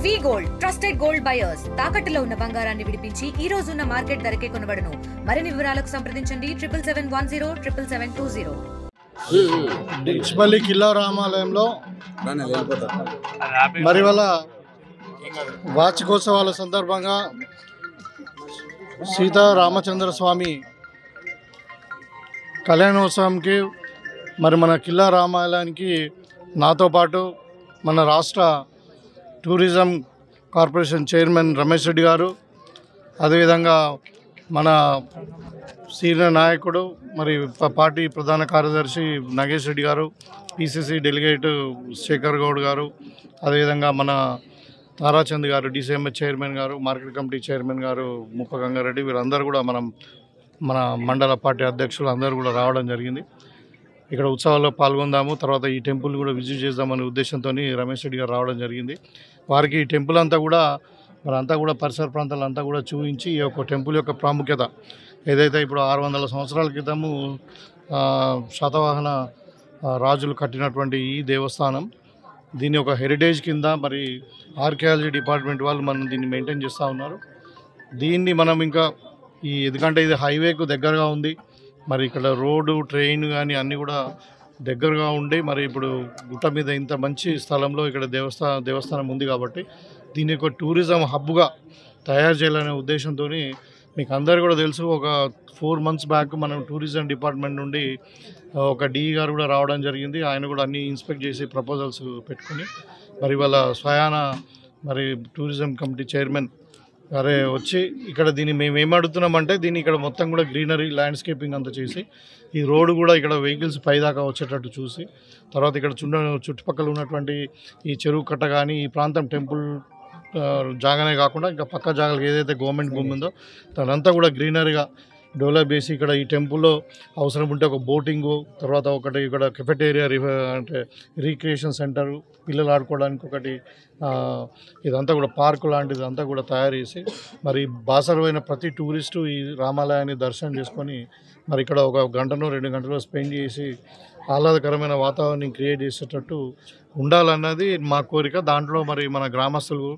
వి gold trusted gold buyers తాకట్టులో ఉన్న బంగారాన్ని విడిపించి ఈ రోజు ఉన్న మార్కెట్ ధరకే కొనబడును. మరిన్ని వివరాలకు సంప్రదించండి 77107720. డిచ్పల్లి కిల్లా రామాలయంలో మరి వాళ్ళ వార్షికోత్సవాల సందర్భంగా సీతారామచంద్ర స్వామి కళ్యాణోత్సవంకి మరి మన కిల్లా రామాలయానికి నాతో పాటు మన రాష్ట్ర tourism corporation chairman Ramesh Reddy గారు, అదేవిధంగా మన సీనియర్ నాయకుడు మరి పార్టీ ప్రధాన కార్యదర్శి నాగేష్ రెడ్డి గారు, పిసిసి డెలిగేట్ శేఖర్ గౌడ్ గారు, అదేవిధంగా మన తారాచంద్ గారు డిసిఎంఎస్ చైర్మన్ గారు, మార్కెట్ కమిటీ చైర్మన్ గారు ముప్ప గంగారెడ్డి, వీరందరూ కూడా మన మండల పార్టీ అధ్యక్షులు అందరూ కూడా రావడం జరిగింది. ఇక్కడ ఉత్సవాల్లో పాల్గొందాము, తర్వాత ఈ టెంపుల్ కూడా విజిట్ చేద్దామనే ఉద్దేశంతో రమేష్ రెడ్డి గారు రావడం జరిగింది. వారికి ఈ టెంపుల్ అంతా కూడా పరిసర ప్రాంతాలంతా కూడా చూపించి ఈ యొక్క టెంపుల్ యొక్క ప్రాముఖ్యత ఏదైతే ఇప్పుడు 600 సంవత్సరాల క్రితము శాతవాహన రాజులు కట్టినటువంటి ఈ దేవస్థానం, దీని ఒక హెరిటేజ్ కింద మరి ఆర్కియాలజీ డిపార్ట్మెంట్ వాళ్ళు మనం దీన్ని మెయింటైన్ చేస్తూ ఉన్నారు. దీన్ని మనం ఇంకా ఎందుకంటే ఇది హైవేకు దగ్గరగా ఉంది, మరి ఇక్కడ రోడ్డు ట్రైన్ కానీ అన్నీ కూడా దగ్గరగా ఉండి మరి ఇప్పుడు గుట్ట మీద ఇంత మంచి స్థలంలో ఇక్కడ దేవస్థానం ఉంది కాబట్టి దీన్ని ఒక టూరిజం హబ్గా తయారు చేయాలనే ఉద్దేశంతో మీకు అందరు కూడా తెలుసు, ఒక 4 months బ్యాక్ మనం టూరిజం డిపార్ట్మెంట్ నుండి ఒక డిఈ గారు కూడా రావడం జరిగింది. ఆయన కూడా అన్నీ ఇన్స్పెక్ట్ చేసి ప్రపోజల్స్ పెట్టుకుని మరి వాళ్ళ స్వయాన మరి టూరిజం కమిటీ చైర్మన్ గారే వచ్చి ఇక్కడ దీన్ని మేము ఏమడుగుతున్నామంటే దీన్ని ఇక్కడ మొత్తం కూడా గ్రీనరీ ల్యాండ్స్కేపింగ్ అంతా చేసి ఈ రోడ్డు కూడా ఇక్కడ వెహికల్స్ పైదాకా వచ్చేటట్టు చూసి, తర్వాత ఇక్కడ చుట్టుపక్కల ఉన్నటువంటి ఈ చెరువు కట్ట కానీ ఈ ప్రాంతం టెంపుల్ జాగానే కాకుండా ఇంకా పక్క జాగాలకు ఏదైతే గవర్నమెంట్ భూమి ఉందో దానంతా కూడా గ్రీనరీగా డెవలప్ చేసి ఇక్కడ ఈ టెంపుల్లో అవసరం ఉంటే ఒక బోటింగు, తర్వాత ఒకటి ఇక్కడ కెఫెటేరియా అంటే రీక్రియేషన్ సెంటరు, పిల్లలు ఆడుకోవడానికి ఒకటి ఇదంతా కూడా పార్కు లాంటిది అంతా కూడా తయారు చేసి మరి బాసరమైన ప్రతి టూరిస్టు ఈ రామాలయాన్ని దర్శనం చేసుకొని మరి ఇక్కడ ఒక 1-2 గంటలు స్పెండ్ చేసి ఆహ్లాదకరమైన వాతావరణం క్రియేట్ చేసేటట్టు ఉండాలన్నది మా కోరిక. దాంట్లో మరి మన గ్రామస్తులు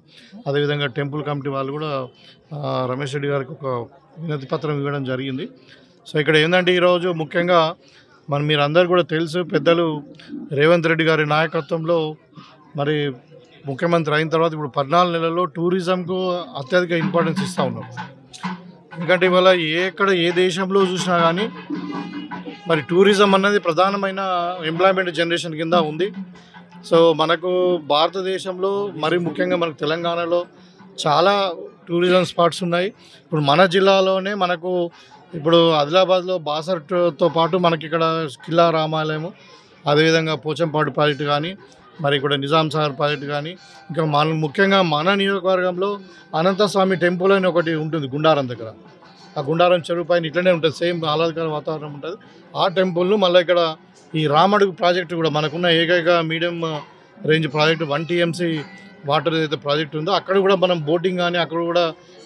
అదేవిధంగా టెంపుల్ కమిటీ వాళ్ళు కూడా రమేష్ రెడ్డి గారికి ఒక వినతి పత్రం ఇవ్వడం జరిగింది. సో ఇక్కడ ఏంటంటే ఈరోజు ముఖ్యంగా మీరు అందరు కూడా తెలుసు, పెద్దలు రేవంత్ రెడ్డి గారి నాయకత్వంలో మరి ముఖ్యమంత్రి అయిన తర్వాత ఇప్పుడు 14 నెలల్లో టూరిజంకు అత్యధిక ఇంపార్టెన్స్ ఇస్తూ ఉన్నాం. ఎందుకంటే ఇవాళ ఏ దేశంలో చూసినా కానీ మరి టూరిజం అన్నది ప్రధానమైన ఎంప్లాయ్మెంట్ జనరేషన్ కింద ఉంది. సో మనకు భారతదేశంలో మరి ముఖ్యంగా మనకు తెలంగాణలో చాలా టూరిజం స్పాట్స్ ఉన్నాయి. ఇప్పుడు మన జిల్లాలోనే మనకు ఇప్పుడు ఆదిలాబాద్లో బాసర్తో పాటు మనకి ఇక్కడ కిల్లా రామాలయము, అదేవిధంగా పోచంపాడు ప్రాజెక్టు కానీ, మరి ఇక్కడ నిజాం సాగర్ ప్రాజెక్టు కానీ, ఇంకా ముఖ్యంగా మన నియోజకవర్గంలో అనంతస్వామి టెంపుల్ అని ఒకటి ఉంటుంది గుండారం దగ్గర. ఆ గుండారం చెరువు పైన ఇట్లనే ఉంటుంది, సేమ్ ఆహ్లాదకర వాతావరణం ఉంటుంది. ఆ టెంపుల్ను మళ్ళీ ఇక్కడ ఈ రామడుగు ప్రాజెక్టు కూడా మనకున్న ఏకైక medium range project 1 TMC water ఏదైతే ప్రాజెక్ట్ ఉందో అక్కడ కూడా మనం బోటింగ్ కానీ అక్కడ కూడా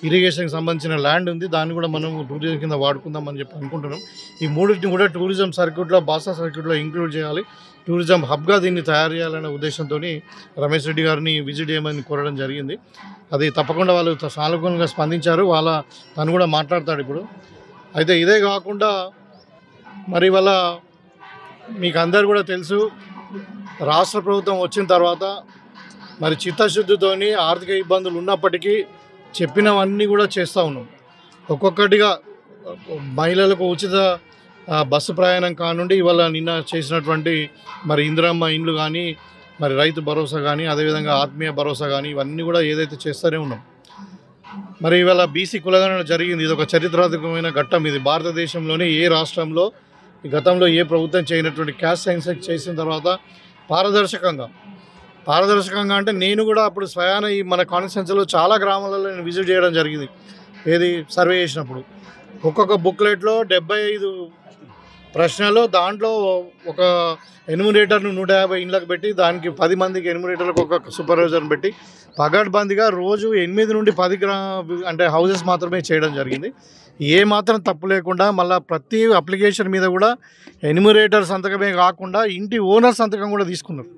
ఇరిగేషన్కి సంబంధించిన ల్యాండ్ ఉంది, దాన్ని కూడా మనం టూరిజం కింద వాడుకుందామని చెప్పి అనుకుంటున్నాం. ఈ మూడింటిని కూడా టూరిజం సర్క్యూట్లో బాసా సర్క్యూట్లో ఇంక్లూడ్ చేయాలి, టూరిజం హబ్గా దీన్ని తయారు చేయాలనే ఉద్దేశంతో రమేష్ రెడ్డి గారిని విజిట్ చేయమని కోరడం జరిగింది. అది తప్పకుండా వాళ్ళు సానుకూలంగా స్పందించారు, తను కూడా మాట్లాడతాడు ఇప్పుడు. అయితే ఇదే కాకుండా మరి వాళ్ళ మీకు అందరు కూడా తెలుసు, రాష్ట్ర ప్రభుత్వం వచ్చిన తర్వాత మరి చిత్తశుద్ధితోని ఆర్థిక ఇబ్బందులు ఉన్నప్పటికీ చెప్పినవన్నీ కూడా చేస్తూ ఉన్నాం. ఒక్కొక్కటిగా మహిళలకు ఉచిత బస్సు ప్రయాణం కానుండి ఇవాళ నిన్న చేసినటువంటి మరి ఇందిరమ్మ ఇండ్లు కానీ, మరి రైతు భరోసా కానీ, అదేవిధంగా ఆత్మీయ భరోసా కానీ, ఇవన్నీ కూడా ఏదైతే చేస్తూనే ఉన్నాం. మరి ఇవాళ బీసీ కులగణన జరిగింది, ఇది ఒక చరిత్రాత్మకమైన ఘట్టం. ఇది భారతదేశంలోనే ఏ రాష్ట్రంలో గతంలో ఏ ప్రభుత్వం చేయనటువంటి క్యాస్ట్ సెన్సస్ చేసిన తర్వాత పారదర్శకంగా అంటే నేను కూడా అప్పుడు స్వయాన ఈ మన కాన్స్టిట్యున్సీలో చాలా గ్రామాలలో నేను విజిట్ చేయడం జరిగింది. ఏది సర్వే చేసినప్పుడు ఒక్కొక్క బుక్లెట్లో 75 ప్రశ్నలు, దాంట్లో ఒక ఎన్యూమరేటర్ను 150 ఇండ్లకు పెట్టి దానికి 10 మందికి ఎన్యూమరేటర్లకు ఒక సూపర్వైజర్ని పెట్టి పగడ్బందీగా రోజు 8 నుండి 10 అంటే హౌసెస్ మాత్రమే చేయడం జరిగింది. ఏ మాత్రం తప్పు లేకుండా మళ్ళీ ప్రతి అప్లికేషన్ మీద కూడా ఎన్యూమరేటర్ సంతకమే కాకుండా ఇంటి ఓనర్ సంతకం కూడా తీసుకున్నారు.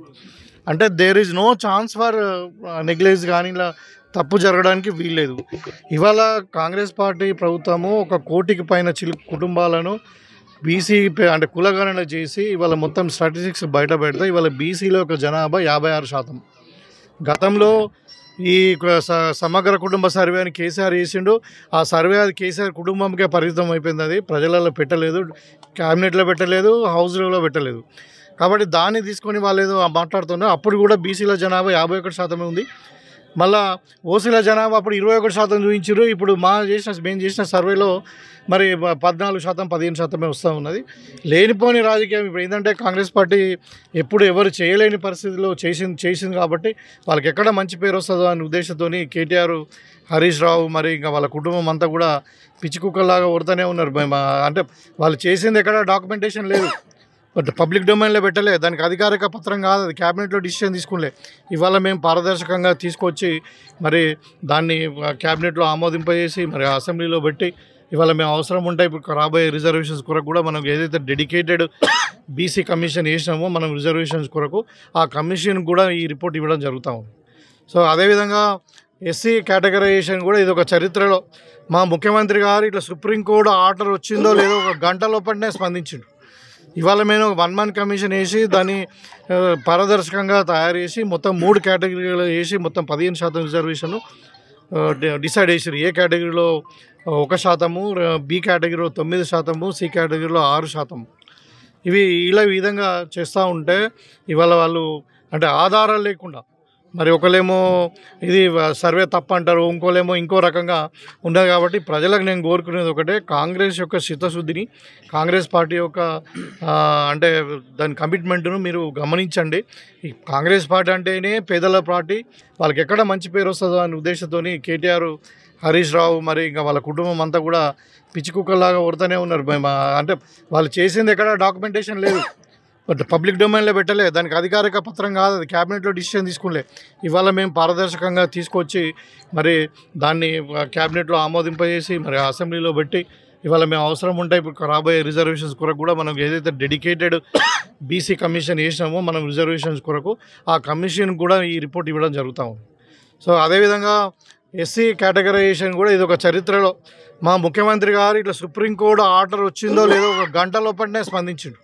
అంటే there is no chance for negligence కానీ ఇలా తప్పు జరగడానికి వీల్లేదు. ఇవాళ కాంగ్రెస్ పార్టీ ప్రభుత్వము 1 కోటికి పైన కుటుంబాలను బీసీ అంటే కులగణన చేసి ఇవాళ మొత్తం స్టాటిస్టిక్స్ బయట పెడితే ఇవాళ బీసీలో ఒక జనాభా 56%. గతంలో ఈ సమగ్ర కుటుంబ సర్వే అని కేసీఆర్ చేసిండు. ఆ సర్వే అది కేసీఆర్ కుటుంబంకే పరిమితం అయిపోయింది. అది ప్రజలలో పెట్టలేదు, క్యాబినెట్లో పెట్టలేదు, హౌస్లో పెట్టలేదు. కాబట్టి దాన్ని తీసుకొని వాళ్ళు ఏదో మాట్లాడుతున్నారు. అప్పుడు కూడా బీసీల జనాభా 51% ఉంది. మళ్ళా ఓసీల జనాభా అప్పుడు 21% చూపించారు. ఇప్పుడు మేము చేసిన సర్వేలో మరి 14%, 15% వస్తూ ఉన్నది. లేనిపోని రాజకీయం ఇప్పుడు ఏంటంటే కాంగ్రెస్ పార్టీ ఎప్పుడు ఎవరు చేయలేని పరిస్థితిలో చేసింది కాబట్టి వాళ్ళకి ఎక్కడ మంచి పేరు వస్తుందో అనే ఉద్దేశంతో కేటీఆర్, హరీష్ రావు మరి ఇంకా వాళ్ళ కుటుంబం అంతా కూడా పిచ్చి కుక్కల్లాగా కొడుతూనే ఉన్నారు. అంటే వాళ్ళు చేసింది ఎక్కడ డాక్యుమెంటేషన్ లేదు, బట్ పబ్లిక్ డొమైన్లో పెట్టలే, దానికి అధికారిక పత్రం కాదు, అది క్యాబినెట్లో డిసిషన్ తీసుకులే. ఇవాళ మేము పారదర్శకంగా తీసుకొచ్చి మరి దాన్ని క్యాబినెట్లో ఆమోదింపజేసి మరి అసెంబ్లీలో పెట్టి ఇవాళ మేము అవసరం ఉంటే ఇప్పుడు రాబోయే రిజర్వేషన్స్ కొరకు కూడా మనం ఏదైతే డెడికేటెడ్ బీసీ కమిషన్ వేసినామో మనం రిజర్వేషన్స్ కొరకు ఆ కమిషన్ కూడా ఈ రిపోర్ట్ ఇవ్వడం జరుగుతూ ఉంది. సో అదేవిధంగా ఎస్సీ కేటగరైజేషన్ కూడా ఇది ఒక చరిత్రలో మా ముఖ్యమంత్రి గారు ఇట్లా సుప్రీంకోర్టు ఆర్డర్ వచ్చిందో లేదో 1 గంట లోపలనే స్పందించిండు. ఇవాళ మేము 1 మంత్ కమిషన్ వేసి దాన్ని పారదర్శకంగా తయారు చేసి మొత్తం 3 కేటగిరీలు వేసి మొత్తం 15% రిజర్వేషన్ డిసైడ్ చేసారు. ఏ కేటగిరీలో 1%, బి కేటగిరీలో 9%, సి కేటగిరీలో 6%. ఇవి ఇలా ఈ విధంగా చేస్తూ ఉంటే ఇవాళ వాళ్ళు అంటే ఆధారాలు లేకుండా మరి ఒకళ్ళేమో ఇది సర్వే తప్పు అంటారు, ఇంకోలేమో ఇంకో రకంగా ఉన్నది. కాబట్టి ప్రజలకు నేను కోరుకునేది ఒకటే, కాంగ్రెస్ యొక్క చిత్తశుద్ధిని, కాంగ్రెస్ పార్టీ యొక్క అంటే దాని కమిట్మెంట్ను మీరు గమనించండి. ఈ కాంగ్రెస్ పార్టీ అంటేనే పేదల పార్టీ, వాళ్ళకి ఎక్కడ మంచి పేరు వస్తుందో అనే ఉద్దేశంతో కేటీఆర్, హరీష్ రావు మరి ఇంకా వాళ్ళ కుటుంబం అంతా కూడా పిచ్చి కుక్కల్లాగా కొడుతూనే ఉన్నారు. అంటే వాళ్ళు చేసింది ఎక్కడ డాక్యుమెంటేషన్ లేదు, బట్ పబ్లిక్ డొమైన్లో పెట్టలే, దానికి అధికారిక పత్రం కాదు, అది క్యాబినెట్లో డిసిషన్ తీసుకులే. ఇవాళ మేము పారదర్శకంగా తీసుకొచ్చి మరి దాన్ని క్యాబినెట్లో ఆమోదింపజేసి మరి అసెంబ్లీలో పెట్టి ఇవాళ మేము అవసరం ఉంటే ఇప్పుడు రాబోయే రిజర్వేషన్స్ కొరకు కూడా మనం ఏదైతే డెడికేటెడ్ బీసీ కమిషన్ వేసినామో మనం రిజర్వేషన్స్ కొరకు ఆ కమిషన్ కూడా ఈ రిపోర్ట్ ఇవ్వడం జరుగుతూ ఉంది. సో అదేవిధంగా ఎస్సీ కేటగరైజేషన్ కూడా ఇది ఒక చరిత్రలో మా ముఖ్యమంత్రి గారు ఇట్లా సుప్రీంకోర్టు ఆర్డర్ వచ్చిందో లేదో 1 గంట లోపలనే స్పందించిండు.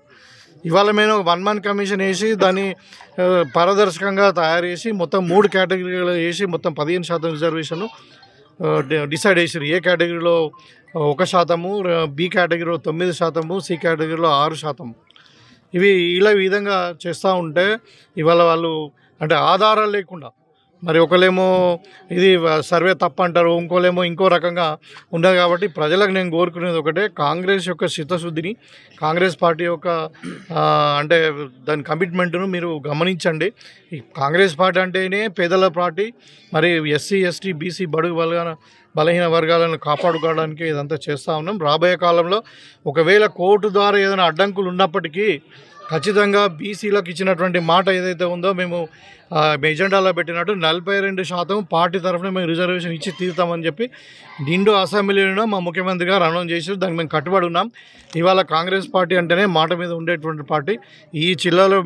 ఇవాళ మేము 1 మంత్ కమిషన్ వేసి దాన్ని పారదర్శకంగా తయారు చేసి మొత్తం 3 కేటగిరీలు వేసి మొత్తం 15% రిజర్వేషన్ డిసైడ్ చేసారు. ఏ కేటగిరీలో 1%, బి కేటగిరీలో 9%, సి కేటగిరీలో 6%. ఇవి ఇలా ఈ విధంగా చేస్తూ ఉంటే ఇవాళ వాళ్ళు అంటే ఆధారాలు లేకుండా మరి ఒకళ్ళేమో ఇది సర్వే తప్పు అంటారు, ఇంకోలేమో ఇంకో రకంగా ఉన్నది. కాబట్టి ప్రజలకు నేను కోరుకునేది ఒకటే, కాంగ్రెస్ యొక్క చిత్తశుద్ధిని, కాంగ్రెస్ పార్టీ యొక్క అంటే దాని కమిట్మెంట్ను మీరు గమనించండి. ఈ కాంగ్రెస్ పార్టీ అంటేనే పేదల పార్టీ, మరి ఎస్సీ, ఎస్టీ, బీసీ, బలహీన వర్గాలను కాపాడుకోవడానికి ఇదంతా చేస్తూ ఉన్నాం. రాబోయే కాలంలో ఒకవేళ కోర్టు ద్వారా ఏదైనా అడ్డంకులు ఉన్నప్పటికీ ఖచ్చితంగా బీసీలకు ఇచ్చినటువంటి మాట ఏదైతే ఉందో మేము ఎజెండాలో పెట్టినట్టు 42% పార్టీ తరఫున మేము రిజర్వేషన్ ఇచ్చి తీరుతామని చెప్పి నిండు అసెంబ్లీలో మా ముఖ్యమంత్రి గారు అనౌన్స్ చేశారు. దానికి మేము కట్టుబడి ఉన్నాం. ఇవాళ కాంగ్రెస్ పార్టీ అంటేనే మాట మీద ఉండేటువంటి పార్టీ. ఈ చిల్లర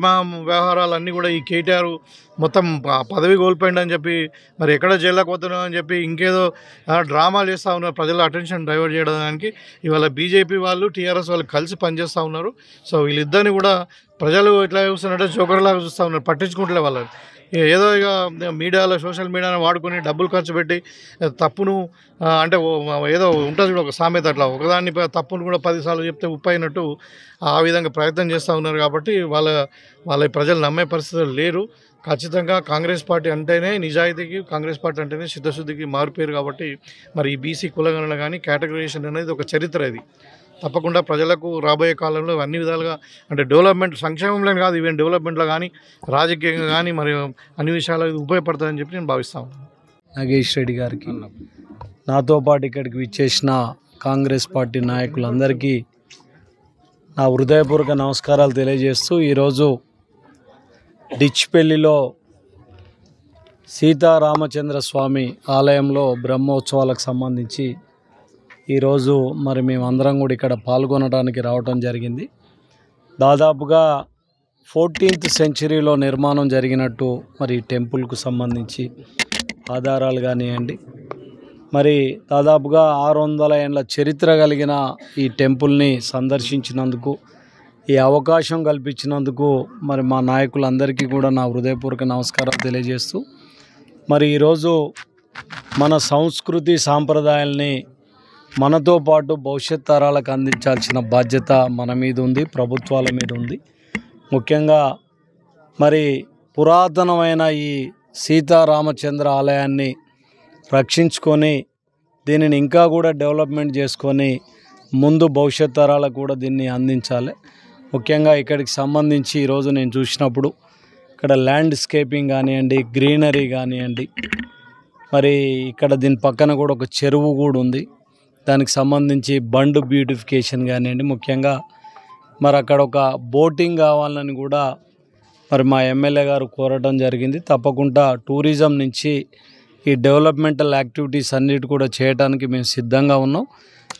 వ్యవహారాలన్నీ కూడా ఈ కేటీఆర్ మొత్తం పదవి కోల్పోయిందని చెప్పి మరి ఎక్కడ జైల్లోకి పోతున్నాం అని చెప్పి ఇంకేదో డ్రామాలు చేస్తూ ఉన్నారు, ప్రజల అటెన్షన్ డైవర్ట్ చేయడానికి. ఇవాళ బీజేపీ వాళ్ళు, టీఆర్ఎస్ వాళ్ళు కలిసి పనిచేస్తూ ఉన్నారు. సో వీళ్ళిద్దరిని కూడా ప్రజలు ఎట్లా చూస్తున్నారంటే జోకర్లాగా చూస్తూ ఉన్నారు, పట్టించుకుంటలే వాళ్ళని. ఏదో ఇక మీడియాలో సోషల్ మీడియాను వాడుకొని డబ్బులు ఖర్చు పెట్టి తప్పును అంటే ఏదో ఉంటుంది కూడా ఒక సామెత, అట్లా ఒకదాన్ని తప్పును కూడా 10 సార్లు చెప్తే ఉప్పు అయినట్టు ఆ విధంగా ప్రయత్నం చేస్తూ ఉన్నారు. కాబట్టి వాళ్ళ ప్రజలు నమ్మే పరిస్థితులు లేరు. ఖచ్చితంగా కాంగ్రెస్ పార్టీ అంటేనే నిజాయితీకి, కాంగ్రెస్ పార్టీ అంటేనే చిత్తశుద్ధికి మారిపోయారు. కాబట్టి మరి ఈ బీసీ కులగణన కానీ కేటగరైజేషన్ అనేది ఒక చరిత్ర. ఇది తప్పకుండా ప్రజలకు రాబోయే కాలంలో అన్ని విధాలుగా అంటే డెవలప్మెంట్, సంక్షేమంలో కాదు, ఈవెన్ డెవలప్మెంట్లో కానీ రాజకీయంగా కానీ మరి అన్ని విషయాలు ఉపయోగపడుతుందని చెప్పి నేను భావిస్తాను. నాగేష్ రెడ్డి గారికి, నాతో పాటు ఇక్కడికి విచ్చేసిన కాంగ్రెస్ పార్టీ నాయకులందరికీ నా హృదయపూర్వక నమస్కారాలు తెలియజేస్తూ ఈరోజు డిచ్పెల్లిలో సీతారామచంద్ర స్వామి ఆలయంలో బ్రహ్మోత్సవాలకు సంబంధించి ఈరోజు మరి మేమందరం కూడా ఇక్కడ పాల్గొనడానికి రావటం జరిగింది. దాదాపుగా 14th సెంచరీలో నిర్మాణం జరిగినట్టు మరి టెంపుల్కు సంబంధించి ఆధారాలు కానివ్వండి, మరి దాదాపుగా 600 ఏళ్ళ చరిత్ర కలిగిన ఈ టెంపుల్ని సందర్శించినందుకు, ఈ అవకాశం కల్పించినందుకు మరి మా నాయకులందరికీ కూడా నా హృదయపూర్వక నమస్కారం తెలియజేస్తూ, మరి ఈరోజు మన సంస్కృతి సాంప్రదాయాల్ని మనతో పాటు భవిష్యత్ తరాలకు అందించాల్సిన బాధ్యత మన మీద ఉంది, ప్రభుత్వాల మీద ఉంది. ముఖ్యంగా మరి పురాతనమైన ఈ సీతారామచంద్ర ఆలయాన్ని రక్షించుకొని దీనిని ఇంకా కూడా డెవలప్మెంట్ చేసుకొని ముందు భవిష్యత్ తరాలకు కూడా దీన్ని అందించాలి. ముఖ్యంగా ఇక్కడికి సంబంధించి ఈరోజు నేను చూసినప్పుడు ఇక్కడ ల్యాండ్స్కేపింగ్ కానివ్వండి, గ్రీనరీ కానివ్వండి, మరి ఇక్కడ దీని పక్కన కూడా ఒక చెరువు కూడా ఉంది, దానికి సంబంధించి బండ్ బ్యూటిఫికేషన్ కానివ్వండి, ముఖ్యంగా మరి అక్కడ ఒక బోటింగ్ కావాలని కూడా మరి మా ఎమ్మెల్యే గారు కోరడం జరిగింది. తప్పకుండా టూరిజం నుంచి ఈ డెవలప్మెంటల్ యాక్టివిటీస్ అన్నిటి కూడా చేయడానికి మేము సిద్ధంగా ఉన్నాం.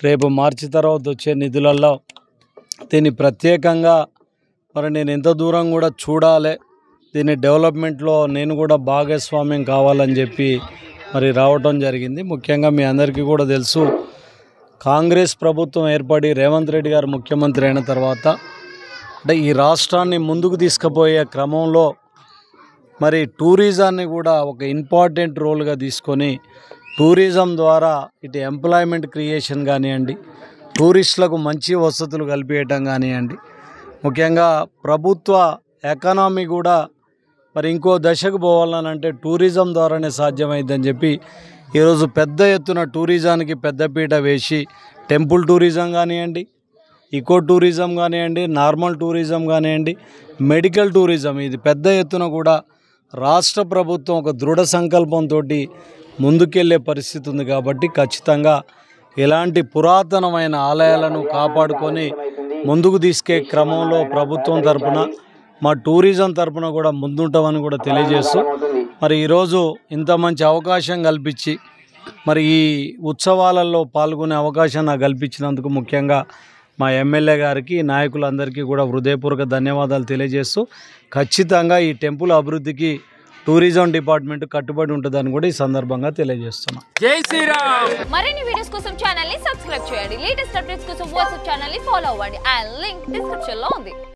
రేపు మార్చి తర్వాత వచ్చే నిధులలో దీన్ని ప్రత్యేకంగా మరి నేను ఎంత దూరం కూడా చూడాలి, దీని డెవలప్మెంట్లో నేను కూడా భాగస్వామ్యం కావాలని చెప్పి మరి రావటం జరిగింది. ముఖ్యంగా మీ అందరికీ కూడా తెలుసు, కాంగ్రెస్ ప్రభుత్వం ఏర్పడి రేవంత్ రెడ్డి గారు ముఖ్యమంత్రి అయిన తర్వాత అంటే ఈ రాష్ట్రాన్ని ముందుకు తీసుకుపోయే క్రమంలో మరి టూరిజాన్ని కూడా ఒక ఇంపార్టెంట్ రోల్గా తీసుకొని టూరిజం ద్వారా ఇటు ఎంప్లాయ్మెంట్ క్రియేషన్ కానివ్వండి, టూరిస్టులకు మంచి వసతులు కల్పించడం కానివ్వండి, ముఖ్యంగా ప్రభుత్వ ఎకానమీ కూడా మరి ఇంకో దశకు పోవాలనంటే టూరిజం ద్వారానే సాధ్యమైందని చెప్పి ఈరోజు పెద్ద ఎత్తున టూరిజానికి పెద్దపీట వేసి టెంపుల్ టూరిజం కానివ్వండి, ఈకో టూరిజం కానివ్వండి, నార్మల్ టూరిజం కానివ్వండి, మెడికల్ టూరిజం, ఇది పెద్ద ఎత్తున కూడా రాష్ట్ర ప్రభుత్వం ఒక దృఢ సంకల్పంతో ముందుకెళ్లే పరిస్థితి ఉంది. కాబట్టి ఖచ్చితంగా ఇలాంటి పురాతనమైన ఆలయాలను కాపాడుకొని ముందుకు తీసుకే క్రమంలో ప్రభుత్వం తరపున మా టూరిజం తరపున కూడా ముందుంటామని కూడా తెలియజేస్తూ, మరి ఈరోజు ఇంత మంచి అవకాశం కల్పించి మరి ఈ ఉత్సవాలలో పాల్గొనే అవకాశం నాకు కల్పించినందుకు ముఖ్యంగా మా ఎమ్మెల్యే గారికి, నాయకులందరికీ కూడా హృదయపూర్వక ధన్యవాదాలు తెలియజేస్తూ, ఖచ్చితంగా ఈ టెంపుల్ అభివృద్ధికి టూరిజం డిపార్ట్మెంట్ కట్టుబడి ఉంటుందని కూడా ఈ సందర్భంగా తెలియజేస్తున్నాం. జై శ్రీరామ్. మరిన్ని వీడియోస్ కోసం ఛానల్ ని సబ్స్క్రైబ్ చేయండి. లేటెస్ట్ అప్డేట్స్ కోసం వాట్సాప్ ఛానల్ ని ఫాలో అవ్వండి. ఆ లింక్ డిస్క్రిప్షన్ లో ఉంది.